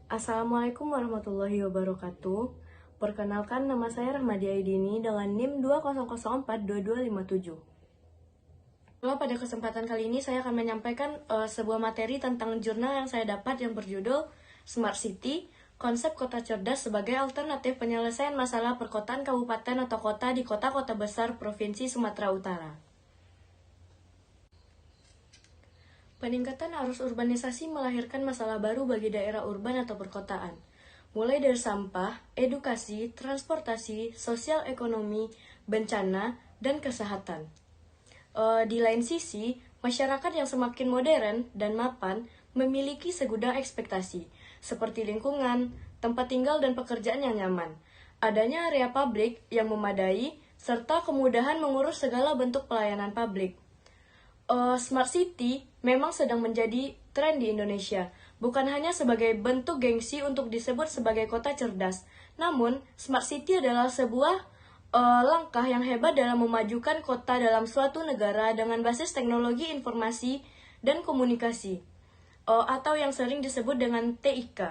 Assalamualaikum warahmatullahi wabarakatuh. Perkenalkan, nama saya Rahmadi Aidini dengan NIM 20042257. Pada kesempatan kali ini saya akan menyampaikan sebuah materi tentang jurnal yang saya dapat yang berjudul Smart City, Konsep Kota Cerdas sebagai Alternatif Penyelesaian Masalah Perkotaan Kabupaten atau Kota di Kota-Kota Besar Provinsi Sumatera Utara. Peningkatan arus urbanisasi melahirkan masalah baru bagi daerah urban atau perkotaan, mulai dari sampah, edukasi, transportasi, sosial ekonomi, bencana, dan kesehatan. Di lain sisi, masyarakat yang semakin modern dan mapan memiliki segudang ekspektasi, seperti lingkungan, tempat tinggal dan pekerjaan yang nyaman, adanya area publik yang memadai, serta kemudahan mengurus segala bentuk pelayanan publik. Smart City memang sedang menjadi tren di Indonesia, bukan hanya sebagai bentuk gengsi untuk disebut sebagai kota cerdas. Namun, Smart City adalah sebuah langkah yang hebat dalam memajukan kota dalam suatu negara dengan basis teknologi informasi dan komunikasi, atau yang sering disebut dengan TIK.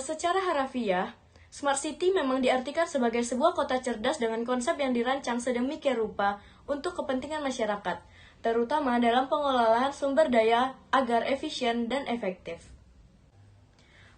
Secara harafiah, Smart City memang diartikan sebagai sebuah kota cerdas dengan konsep yang dirancang sedemikian rupa untuk kepentingan masyarakat, terutama dalam pengelolaan sumber daya agar efisien dan efektif.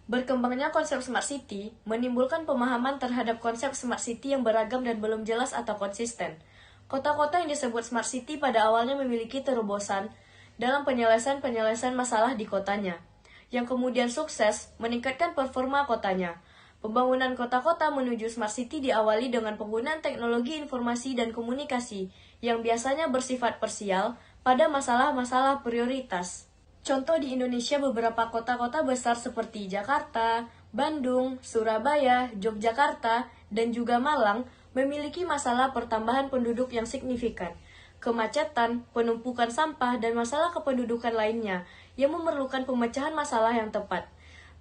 Berkembangnya konsep Smart City menimbulkan pemahaman terhadap konsep Smart City yang beragam dan belum jelas atau konsisten. Kota-kota yang disebut Smart City pada awalnya memiliki terobosan dalam penyelesaian masalah di kotanya, yang kemudian sukses meningkatkan performa kotanya. Pembangunan kota-kota menuju Smart City diawali dengan penggunaan teknologi informasi dan komunikasi yang biasanya bersifat parsial pada masalah-masalah prioritas. Contoh di Indonesia, beberapa kota-kota besar seperti Jakarta, Bandung, Surabaya, Yogyakarta, dan juga Malang memiliki masalah pertambahan penduduk yang signifikan, kemacetan, penumpukan sampah, dan masalah kependudukan lainnya yang memerlukan pemecahan masalah yang tepat.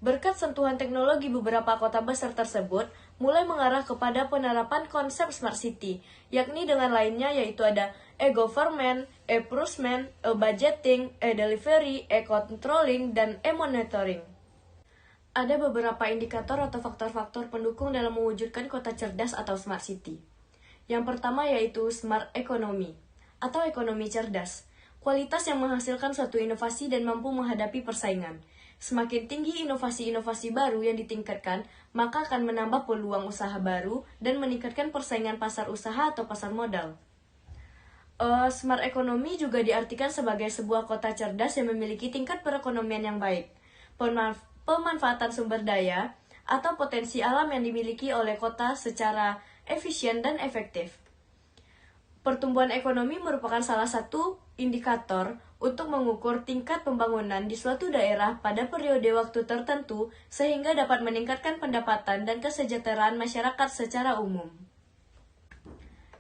Berkat sentuhan teknologi, beberapa kota besar tersebut mulai mengarah kepada penerapan konsep Smart City, yakni dengan lainnya yaitu ada e-government, e-procurement, e-budgeting, e-delivery, e-controlling, dan e-monitoring. Ada beberapa indikator atau faktor-faktor pendukung dalam mewujudkan kota cerdas atau Smart City. Yang pertama yaitu Smart Economy atau ekonomi cerdas, kualitas yang menghasilkan suatu inovasi dan mampu menghadapi persaingan. Semakin tinggi inovasi-inovasi baru yang ditingkatkan, maka akan menambah peluang usaha baru dan meningkatkan persaingan pasar usaha atau pasar modal. Smart Economy juga diartikan sebagai sebuah kota cerdas yang memiliki tingkat perekonomian yang baik, pemanfaatan sumber daya, atau potensi alam yang dimiliki oleh kota secara efisien dan efektif. Pertumbuhan ekonomi merupakan salah satu indikator untuk mengukur tingkat pembangunan di suatu daerah pada periode waktu tertentu sehingga dapat meningkatkan pendapatan dan kesejahteraan masyarakat secara umum.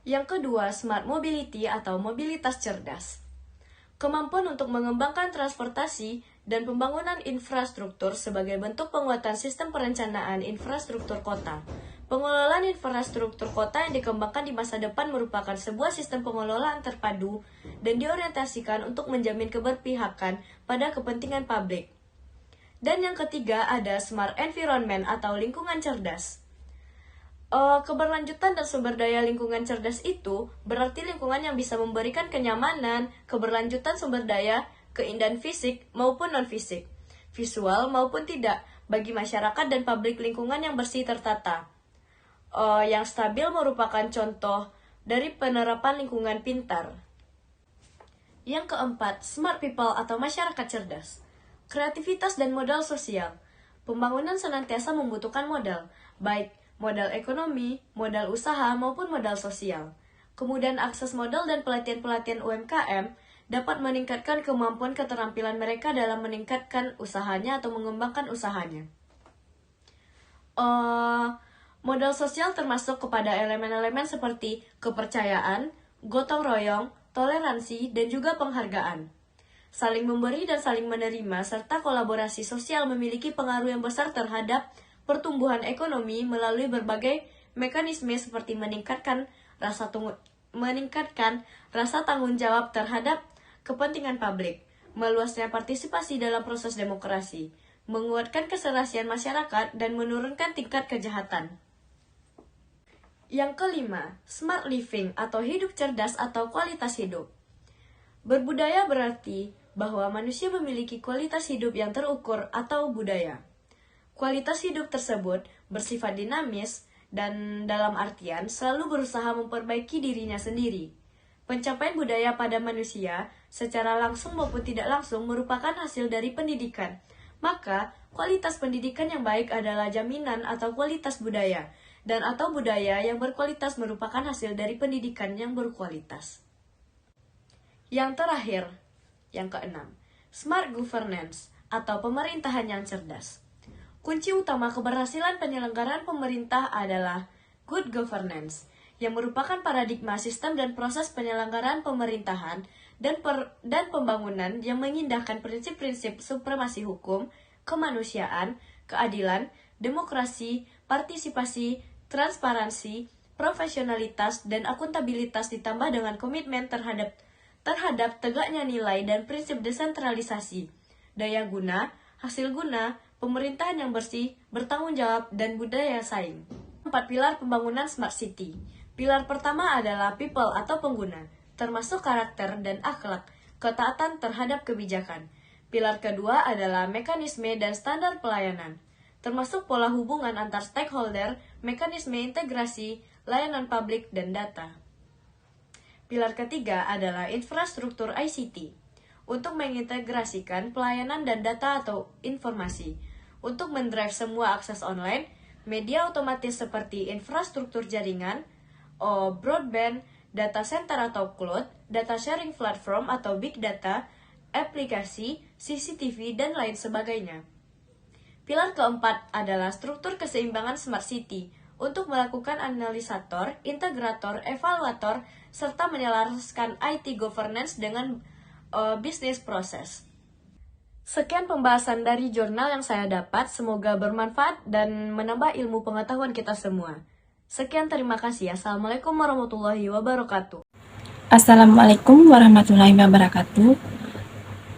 Yang kedua, Smart Mobility atau mobilitas cerdas. Kemampuan untuk mengembangkan transportasi dan pembangunan infrastruktur sebagai bentuk penguatan sistem perencanaan infrastruktur kota. Pengelolaan infrastruktur kota yang dikembangkan di masa depan merupakan sebuah sistem pengelolaan terpadu dan diorientasikan untuk menjamin keberpihakan pada kepentingan publik. Dan yang ketiga ada Smart Environment atau lingkungan cerdas. Keberlanjutan dan sumber daya lingkungan cerdas itu berarti lingkungan yang bisa memberikan kenyamanan, keberlanjutan sumber daya, keindahan fisik maupun non-fisik, visual maupun tidak, bagi masyarakat dan publik lingkungan yang bersih tertata. Yang stabil merupakan contoh dari penerapan lingkungan pintar. Yang keempat, Smart People atau masyarakat cerdas. Kreativitas dan modal sosial. Pembangunan senantiasa membutuhkan modal, baik modal ekonomi, modal usaha, maupun modal sosial. Kemudian akses modal dan pelatihan-pelatihan UMKM dapat meningkatkan kemampuan keterampilan mereka dalam meningkatkan usahanya atau mengembangkan usahanya. Modal sosial termasuk kepada elemen-elemen seperti kepercayaan, gotong royong, toleransi, dan juga penghargaan. Saling memberi dan saling menerima, serta kolaborasi sosial memiliki pengaruh yang besar terhadap pertumbuhan ekonomi melalui berbagai mekanisme seperti meningkatkan rasa tanggung jawab terhadap kepentingan publik, meluasnya partisipasi dalam proses demokrasi, menguatkan keserasian masyarakat, dan menurunkan tingkat kejahatan. Yang kelima, smart living atau hidup cerdas atau kualitas hidup. Berbudaya berarti bahwa manusia memiliki kualitas hidup yang terukur atau budaya. Kualitas hidup tersebut bersifat dinamis dan dalam artian selalu berusaha memperbaiki dirinya sendiri. Pencapaian budaya pada manusia secara langsung maupun tidak langsung merupakan hasil dari pendidikan. Maka, kualitas pendidikan yang baik adalah jaminan atau kualitas budaya, dan atau budaya yang berkualitas merupakan hasil dari pendidikan yang berkualitas. Yang terakhir, yang keenam, smart governance atau pemerintahan yang cerdas. Kunci utama keberhasilan penyelenggaraan pemerintah adalah good governance, yang merupakan paradigma sistem dan proses penyelenggaraan pemerintahan dan pembangunan yang mengindahkan prinsip-prinsip supremasi hukum, kemanusiaan, keadilan, demokrasi, partisipasi, transparansi, profesionalitas, dan akuntabilitas ditambah dengan komitmen terhadap tegaknya nilai dan prinsip desentralisasi, daya guna, hasil guna, pemerintahan yang bersih, bertanggung jawab, dan budaya saing. 4 pilar pembangunan Smart City. Pilar pertama adalah people atau pengguna, termasuk karakter dan akhlak, ketaatan terhadap kebijakan. Pilar kedua adalah mekanisme dan standar pelayanan, termasuk pola hubungan antar stakeholder, mekanisme integrasi, layanan publik, dan data. Pilar ketiga adalah infrastruktur ICT, untuk mengintegrasikan pelayanan dan data atau informasi, untuk mendrive semua akses online, media otomatis seperti infrastruktur jaringan, broadband, data center atau cloud, data sharing platform atau big data, aplikasi, CCTV, dan lain sebagainya. Pilar keempat adalah struktur keseimbangan Smart City, untuk melakukan analisator, integrator, evaluator, serta menyelaraskan IT governance dengan bisnis proses. Sekian pembahasan dari jurnal yang saya dapat, semoga bermanfaat dan menambah ilmu pengetahuan kita semua. Sekian, terima kasih. Assalamualaikum warahmatullahi wabarakatuh. Assalamualaikum warahmatullahi wabarakatuh.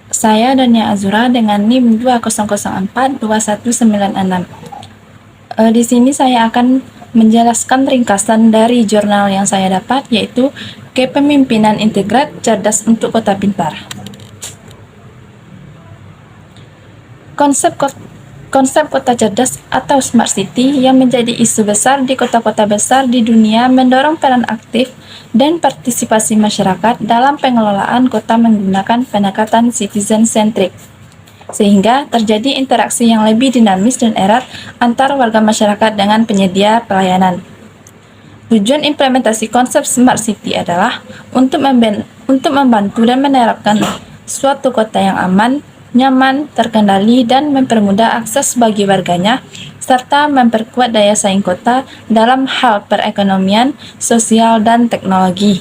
Saya Dania Azura dengan NIM 20042196. Di sini saya akan menjelaskan ringkasan dari jurnal yang saya dapat, yaitu Kepemimpinan Integrat Cerdas untuk Kota Pintar. Konsep kota cerdas atau smart city yang menjadi isu besar di kota-kota besar di dunia mendorong peran aktif dan partisipasi masyarakat dalam pengelolaan kota menggunakan pendekatan citizen-centric, sehingga terjadi interaksi yang lebih dinamis dan erat antar warga masyarakat dengan penyedia pelayanan. Tujuan implementasi konsep smart city adalah untuk membantu dan menerapkan suatu kota yang aman, nyaman, terkendali, dan mempermudah akses bagi warganya, serta memperkuat daya saing kota dalam hal perekonomian, sosial, dan teknologi.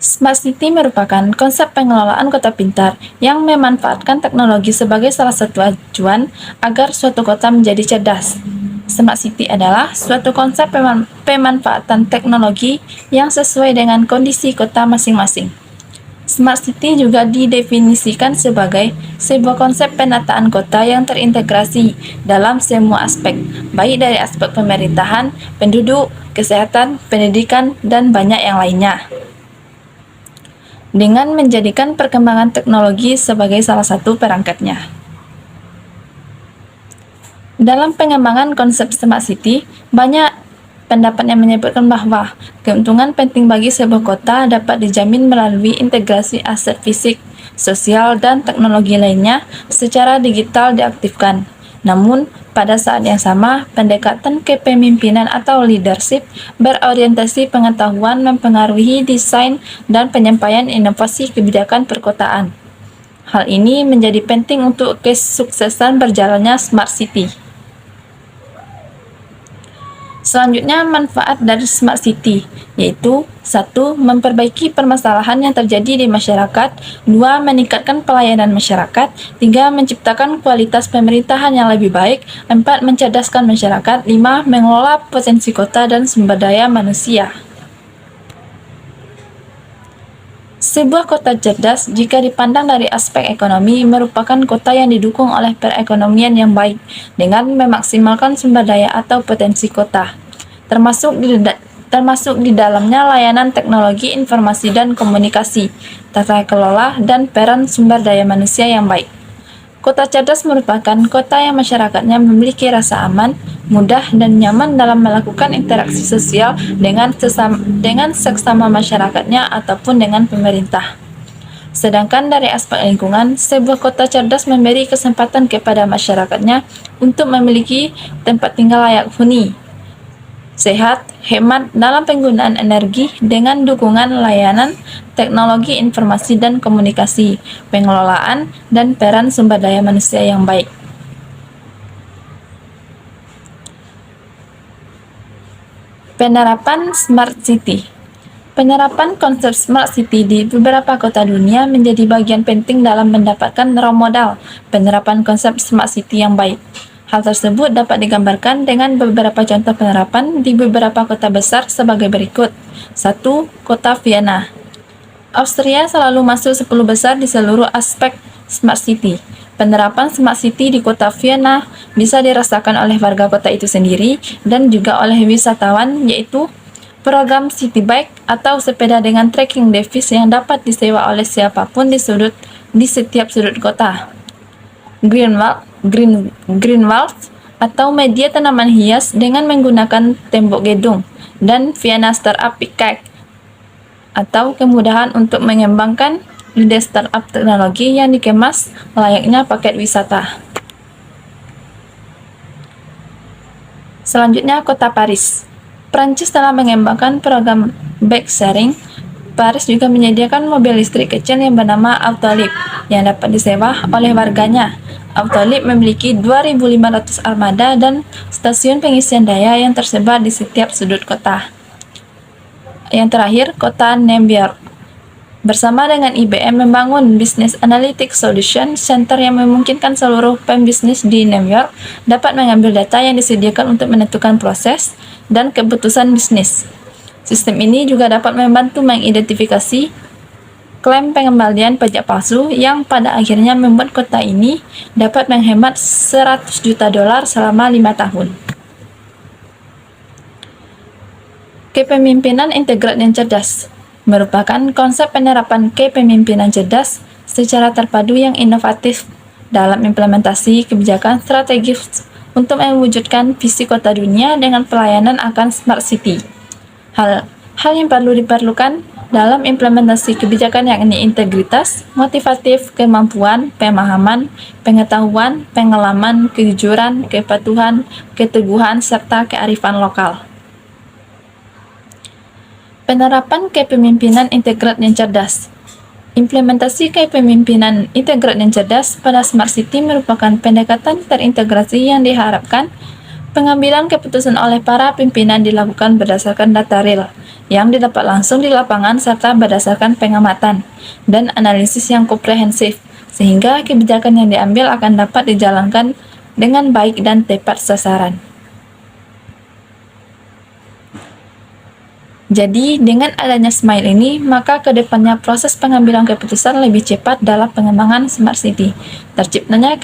Smart City merupakan konsep pengelolaan kota pintar yang memanfaatkan teknologi sebagai salah satu acuan agar suatu kota menjadi cerdas. Smart City adalah suatu konsep pemanfaatan teknologi yang sesuai dengan kondisi kota masing-masing. Smart City juga didefinisikan sebagai sebuah konsep penataan kota yang terintegrasi dalam semua aspek, baik dari aspek pemerintahan, penduduk, kesehatan, pendidikan, dan banyak yang lainnya, dengan menjadikan perkembangan teknologi sebagai salah satu perangkatnya. Dalam pengembangan konsep Smart City, banyak pendapat yang menyebutkan bahwa keuntungan penting bagi sebuah kota dapat dijamin melalui integrasi aset fisik, sosial, dan teknologi lainnya secara digital diaktifkan. Namun, pada saat yang sama, pendekatan kepemimpinan atau leadership berorientasi pengetahuan mempengaruhi desain dan penyampaian inovasi kebijakan perkotaan. Hal ini menjadi penting untuk kesuksesan berjalannya Smart City. Selanjutnya, manfaat dari Smart City, yaitu 1. Memperbaiki permasalahan yang terjadi di masyarakat, 2. Meningkatkan pelayanan masyarakat, 3. Menciptakan kualitas pemerintahan yang lebih baik, 4. Mencerdaskan masyarakat, 5. Mengelola potensi kota dan sumber daya manusia. Sebuah kota cerdas, jika dipandang dari aspek ekonomi, merupakan kota yang didukung oleh perekonomian yang baik dengan memaksimalkan sumber daya atau potensi kota, termasuk di dalamnya layanan teknologi informasi dan komunikasi, tata kelola, dan peran sumber daya manusia yang baik. Kota cerdas merupakan kota yang masyarakatnya memiliki rasa aman, mudah, dan nyaman dalam melakukan interaksi sosial dengan seksama masyarakatnya ataupun dengan pemerintah. Sedangkan dari aspek lingkungan, sebuah kota cerdas memberi kesempatan kepada masyarakatnya untuk memiliki tempat tinggal layak huni, sehat, hemat dalam penggunaan energi dengan dukungan layanan teknologi informasi dan komunikasi, pengelolaan, dan peran sumber daya manusia yang baik. Penerapan Smart City. Penerapan konsep Smart City di beberapa kota dunia menjadi bagian penting dalam mendapatkan role modal penerapan konsep Smart City yang baik. Hal tersebut dapat digambarkan dengan beberapa contoh penerapan di beberapa kota besar sebagai berikut. 1. Kota Vienna. Austria selalu masuk 10 besar di seluruh aspek Smart City. Penerapan Smart City di kota Vienna bisa dirasakan oleh warga kota itu sendiri dan juga oleh wisatawan, yaitu program City Bike atau sepeda dengan tracking device yang dapat disewa oleh siapapun di setiap sudut kota. Greenwald atau media tanaman hias dengan menggunakan tembok gedung, dan Vienna Startup Cake atau kemudahan untuk mengembangkan ide startup teknologi yang dikemas layaknya paket wisata. Selanjutnya, kota Paris. Prancis telah mengembangkan program bike sharing. Paris juga menyediakan mobil listrik kecil yang bernama Autolib yang dapat disewa oleh warganya. Autolib memiliki 2.500 armada dan stasiun pengisian daya yang tersebar di setiap sudut kota. Yang terakhir, kota New York. Bersama dengan IBM membangun Business Analytics Solution Center yang memungkinkan seluruh pembisnis di New York dapat mengambil data yang disediakan untuk menentukan proses dan keputusan bisnis. Sistem ini juga dapat membantu mengidentifikasi klaim pengembalian pajak palsu yang pada akhirnya membuat kota ini dapat menghemat $100 juta selama 5 tahun. Kepemimpinan integrat yang cerdas merupakan konsep penerapan kepemimpinan cerdas secara terpadu yang inovatif dalam implementasi kebijakan strategis untuk mewujudkan visi kota dunia dengan pelayanan akan Smart City. Hal yang diperlukan dalam implementasi kebijakan yakni integritas, motivatif, kemampuan, pemahaman, pengetahuan, pengalaman, kejujuran, kepatuhan, keteguhan, serta kearifan lokal. Penerapan kepemimpinan integrat yang cerdas. Implementasi kepemimpinan integrat yang cerdas pada Smart City merupakan pendekatan terintegrasi yang diharapkan pengambilan keputusan oleh para pimpinan dilakukan berdasarkan data real yang didapat langsung di lapangan serta berdasarkan pengamatan dan analisis yang komprehensif, sehingga kebijakan yang diambil akan dapat dijalankan dengan baik dan tepat sasaran. Jadi, dengan adanya Smile ini, maka ke depannya proses pengambilan keputusan lebih cepat dalam pengembangan Smart City. Terciptanya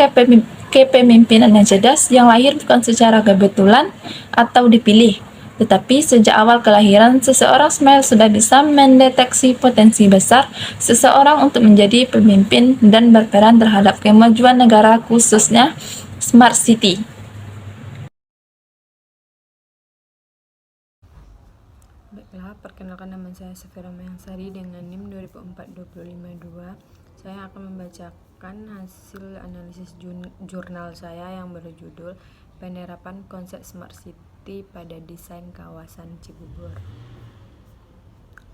kepemimpinan yang cerdas yang lahir bukan secara kebetulan atau dipilih, tetapi sejak awal kelahiran seseorang Smile sudah bisa mendeteksi potensi besar seseorang untuk menjadi pemimpin dan berperan terhadap kemajuan negara, khususnya Smart City. Baiklah, perkenalkan nama saya Safira Mayansari dengan NIM 2004-252. Saya akan membacakan hasil analisis jurnal saya yang berjudul Penerapan Konsep Smart City pada Desain Kawasan Cibubur.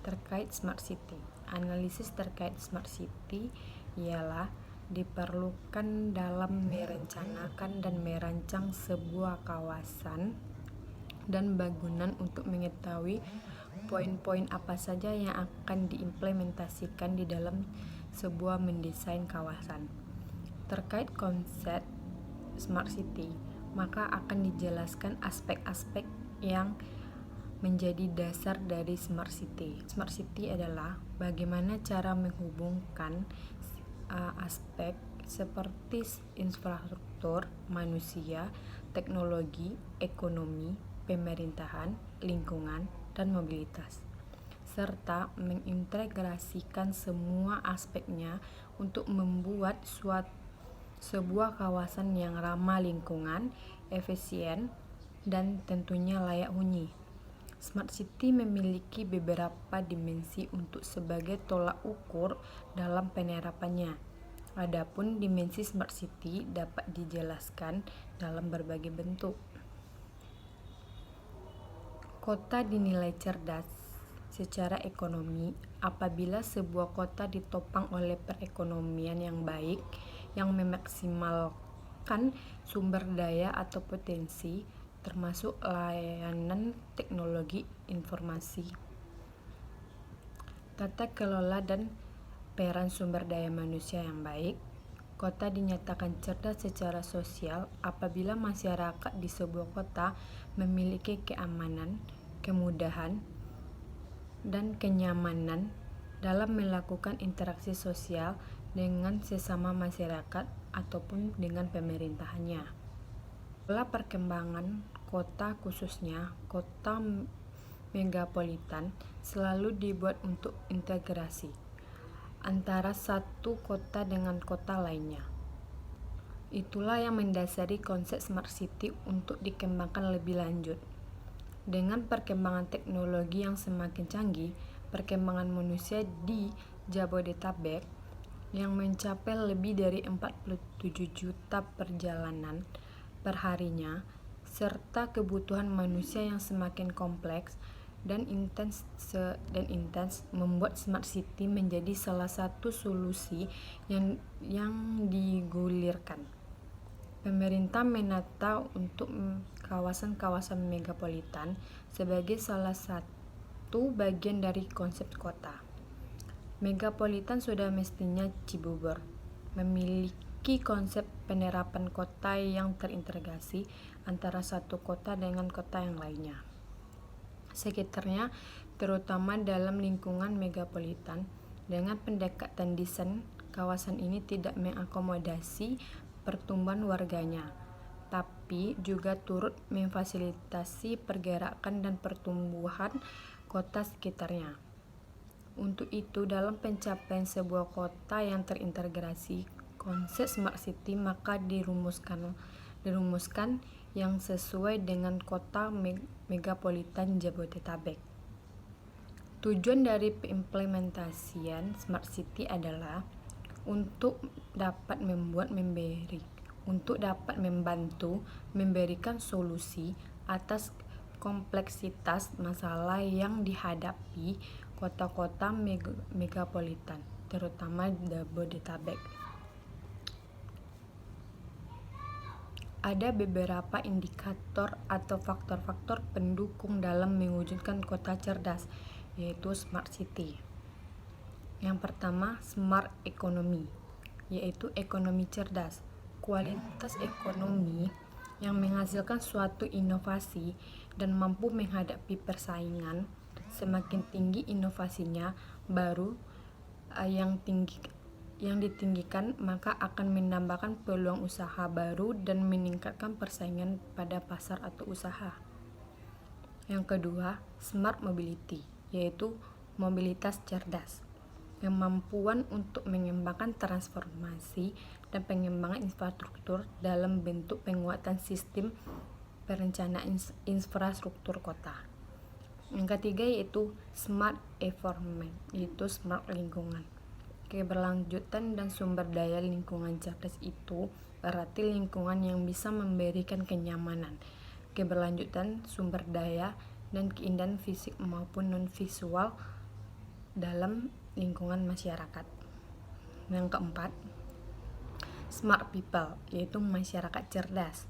Terkait Smart City, analisis terkait Smart City ialah diperlukan dalam merencanakan dan merancang sebuah kawasan dan bangunan untuk mengetahui poin-poin apa saja yang akan diimplementasikan di dalam sebuah mendesain kawasan. Terkait konsep Smart City, maka akan dijelaskan aspek-aspek yang menjadi dasar dari Smart City. Smart City adalah bagaimana cara menghubungkan aspek seperti infrastruktur, manusia, teknologi, ekonomi, pemerintahan, lingkungan, dan mobilitas, serta mengintegrasikan semua aspeknya untuk membuat sebuah kawasan yang ramah lingkungan, efisien, dan tentunya layak huni. Smart City memiliki beberapa dimensi untuk sebagai tolak ukur dalam penerapannya. Adapun dimensi Smart City dapat dijelaskan dalam berbagai bentuk. Kota dinilai cerdas secara ekonomi apabila sebuah kota ditopang oleh perekonomian yang baik, yang memaksimalkan sumber daya atau potensi, termasuk layanan teknologi informasi, tata kelola dan peran sumber daya manusia yang baik. Kota dinyatakan cerdas secara sosial apabila masyarakat di sebuah kota memiliki keamanan, kemudahan, dan kenyamanan dalam melakukan interaksi sosial dengan sesama masyarakat ataupun dengan pemerintahannya. Pola perkembangan kota, khususnya kota megapolitan, selalu dibuat untuk integrasi antara satu kota dengan kota lainnya. Itulah yang mendasari konsep Smart City untuk dikembangkan lebih lanjut. Dengan perkembangan teknologi yang semakin canggih, perkembangan manusia di Jabodetabek yang mencapai lebih dari 47 juta perjalanan perharinya, serta kebutuhan manusia yang semakin kompleks dan intens membuat Smart City menjadi salah satu solusi yang digulirkan. Pemerintah menata untuk kawasan-kawasan megapolitan sebagai salah satu bagian dari konsep kota. Megapolitan sudah mestinya Cibubur memiliki konsep penerapan kota yang terintegrasi antara satu kota dengan kota yang lainnya, sekitarnya, terutama dalam lingkungan megapolitan. Dengan pendekatan desain, kawasan ini tidak mengakomodasi pertumbuhan warganya, tapi juga turut memfasilitasi pergerakan dan pertumbuhan kota sekitarnya. Untuk itu, dalam pencapaian sebuah kota yang terintegrasi, konsep Smart City maka dirumuskan yang sesuai dengan kota megapolitan Jabodetabek. Tujuan dari pengimplementasian Smart City adalah untuk dapat membantu memberikan solusi atas kompleksitas masalah yang dihadapi kota-kota megapolitan, terutama Jabodetabek. Ada beberapa indikator atau faktor-faktor pendukung dalam mewujudkan kota cerdas, yaitu Smart City. Yang pertama, Smart Economy, yaitu ekonomi cerdas. Kualitas ekonomi yang menghasilkan suatu inovasi dan mampu menghadapi persaingan. Semakin tinggi inovasinya baru yang ditinggikan, maka akan menambahkan peluang usaha baru dan meningkatkan persaingan pada pasar atau usaha. Yang kedua, Smart Mobility, yaitu mobilitas cerdas. Kemampuan untuk mengembangkan transformasi dan pengembangan infrastruktur dalam bentuk penguatan sistem perencanaan infrastruktur kota. Yang ketiga yaitu Smart Environment, yaitu smart lingkungan. Keberlanjutan dan sumber daya lingkungan cerdas itu berarti lingkungan yang bisa memberikan kenyamanan, keberlanjutan sumber daya, dan keindahan fisik maupun non-visual dalam lingkungan masyarakat. Yang keempat, Smart People, yaitu masyarakat cerdas.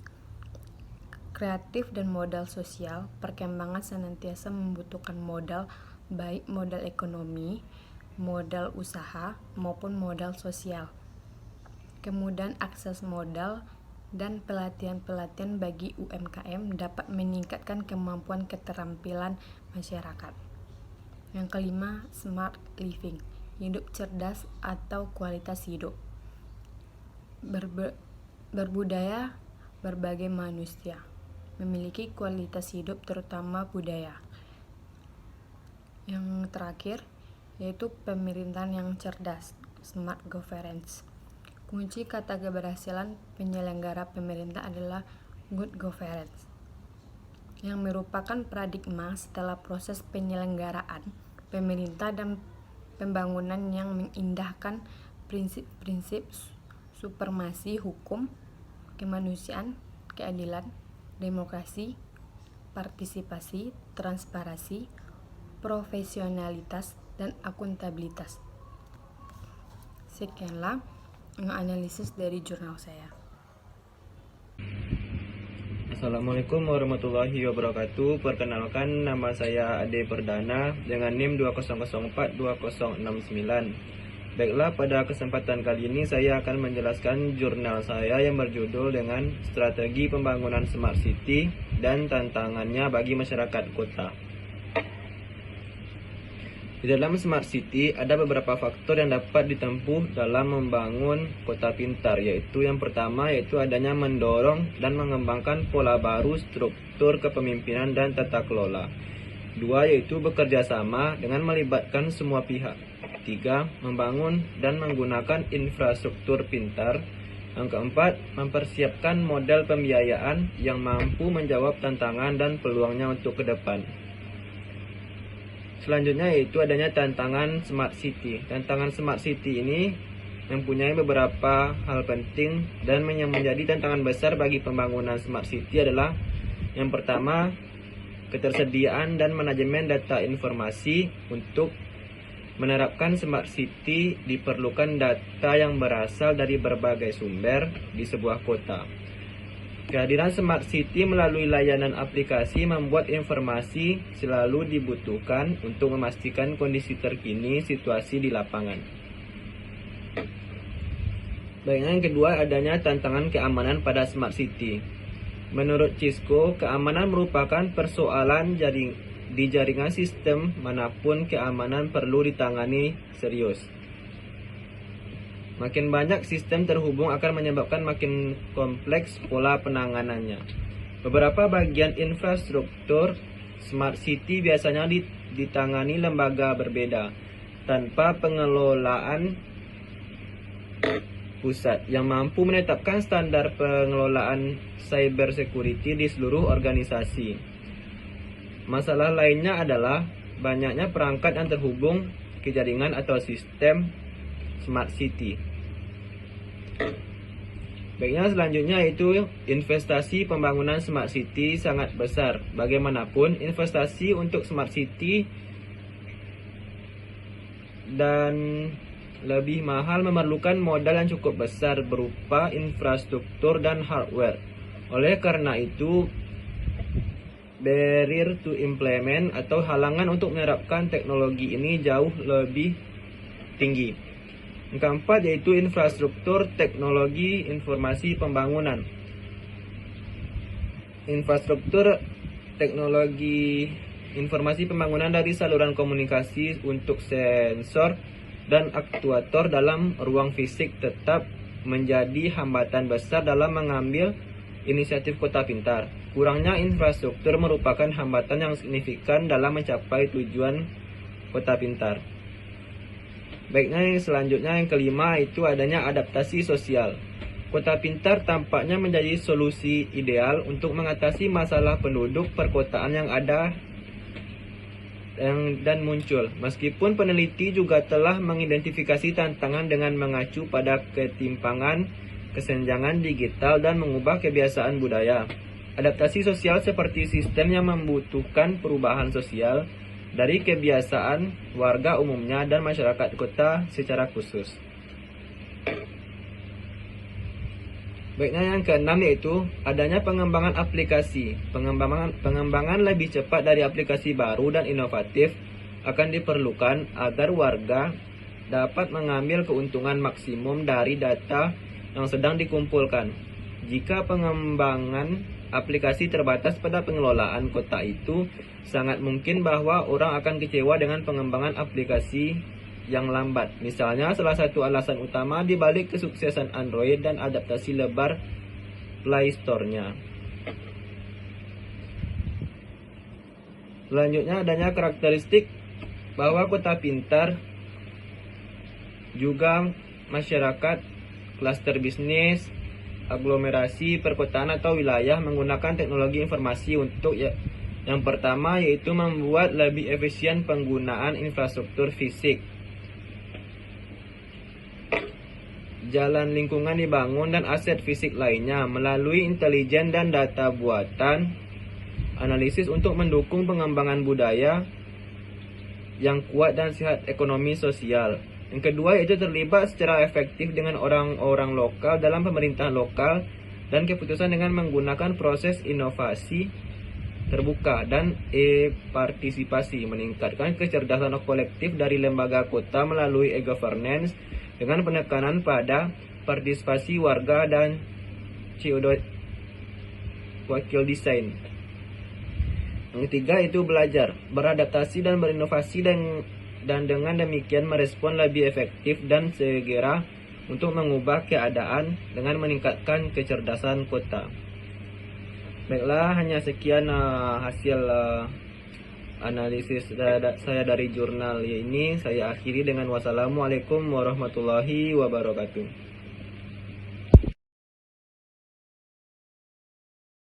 Kreatif dan modal sosial, perkembangan senantiasa membutuhkan modal, baik modal ekonomi, modal usaha, maupun modal sosial. Kemudian akses modal dan pelatihan-pelatihan bagi UMKM dapat meningkatkan kemampuan keterampilan masyarakat. Yang kelima, smart living, hidup cerdas atau kualitas hidup. Berbudaya berbagai manusia memiliki kualitas hidup terutama budaya. Yang terakhir yaitu pemerintahan yang cerdas, smart governance. Kunci kata keberhasilan penyelenggara pemerintah adalah good governance, yang merupakan paradigma setelah proses penyelenggaraan pemerintah dan pembangunan yang mengindahkan prinsip-prinsip supremasi hukum, kemanusiaan, keadilan, demokrasi, partisipasi, transparansi, profesionalitas, dan akuntabilitas. Sekianlah analisis dari jurnal saya. Assalamualaikum warahmatullahi wabarakatuh. Perkenalkan, nama saya Ade Perdana dengan NIM 20042069. Baiklah, pada kesempatan kali ini saya akan menjelaskan jurnal saya yang berjudul dengan Strategi Pembangunan Smart City dan Tantangannya bagi Masyarakat Kota. Di dalam Smart City ada beberapa faktor yang dapat ditempuh dalam membangun kota pintar, yaitu yang pertama yaitu adanya mendorong dan mengembangkan pola baru struktur kepemimpinan dan tata kelola. Dua, yaitu bekerja sama dengan melibatkan semua pihak. Tiga, membangun dan menggunakan infrastruktur pintar. Yang keempat, mempersiapkan model pembiayaan yang mampu menjawab tantangan dan peluangnya untuk ke depan. Selanjutnya yaitu adanya tantangan Smart City. Tantangan Smart City ini mempunyai beberapa hal penting dan yang menjadi tantangan besar bagi pembangunan Smart City adalah yang pertama, ketersediaan dan manajemen data informasi. Untuk menerapkan Smart City diperlukan data yang berasal dari berbagai sumber di sebuah kota. Kehadiran Smart City melalui layanan aplikasi membuat informasi selalu dibutuhkan untuk memastikan kondisi terkini situasi di lapangan. Baiknya, yang kedua adanya tantangan keamanan pada Smart City. Menurut Cisco, keamanan merupakan persoalan di jaringan sistem manapun keamanan perlu ditangani serius. Makin banyak sistem terhubung akan menyebabkan makin kompleks pola penanganannya. Beberapa bagian infrastruktur Smart City biasanya ditangani lembaga berbeda tanpa pengelolaan pusat yang mampu menetapkan standar pengelolaan cyber security di seluruh organisasi. Masalah lainnya adalah banyaknya perangkat yang terhubung ke jaringan atau sistem Smart City. Baiknya, selanjutnya yaitu investasi pembangunan Smart City sangat besar. Bagaimanapun, investasi untuk Smart City dan lebih mahal memerlukan modal yang cukup besar berupa infrastruktur dan hardware. Oleh karena itu, barrier to implement atau halangan untuk menerapkan teknologi ini jauh lebih tinggi. Yang keempat yaitu infrastruktur teknologi informasi pembangunan. Infrastruktur teknologi informasi pembangunan dari saluran komunikasi untuk sensor dan aktuator dalam ruang fisik tetap menjadi hambatan besar dalam mengambil inisiatif kota pintar. Kurangnya infrastruktur merupakan hambatan yang signifikan dalam mencapai tujuan kota pintar. Baiknya, yang selanjutnya yang kelima itu adanya adaptasi sosial. Kota pintar tampaknya menjadi solusi ideal untuk mengatasi masalah penduduk perkotaan yang ada dan muncul. Meskipun peneliti juga telah mengidentifikasi tantangan dengan mengacu pada ketimpangan, kesenjangan digital dan mengubah kebiasaan budaya. Adaptasi sosial seperti sistem yang membutuhkan perubahan sosial dari kebiasaan warga umumnya dan masyarakat kota secara khusus. Baiknya, yang keenam yaitu adanya pengembangan aplikasi. Pengembangan lebih cepat dari aplikasi baru dan inovatif akan diperlukan agar warga dapat mengambil keuntungan maksimum dari data yang sedang dikumpulkan. Jika pengembangan aplikasi terbatas pada pengelolaan kota itu, sangat mungkin bahwa orang akan kecewa dengan pengembangan aplikasi yang lambat. Misalnya, salah satu alasan utama di balik kesuksesan Android dan adaptasi lebar Play Store-nya. Selanjutnya, adanya karakteristik bahwa kota pintar juga masyarakat, klaster bisnis, aglomerasi, perkotaan atau wilayah menggunakan teknologi informasi untuk yang pertama yaitu membuat lebih efisien penggunaan infrastruktur fisik. Jalan lingkungan dibangun dan aset fisik lainnya melalui intelijen dan data buatan, analisis untuk mendukung pengembangan budaya yang kuat dan sehat ekonomi sosial. Yang kedua yaitu terlibat secara efektif dengan orang-orang lokal dalam pemerintahan lokal dan keputusan dengan menggunakan proses inovasi terbuka dan e-partisipasi, meningkatkan kecerdasan kolektif dari lembaga kota melalui e-governance dengan penekanan pada partisipasi warga dan wakil desain. Yang ketiga itu belajar, beradaptasi dan berinovasi dan dengan demikian merespon lebih efektif dan segera untuk mengubah keadaan dengan meningkatkan kecerdasan kota. Baiklah, hanya sekian hasil analisis saya dari jurnal ini. Saya akhiri dengan wassalamualaikum warahmatullahi wabarakatuh.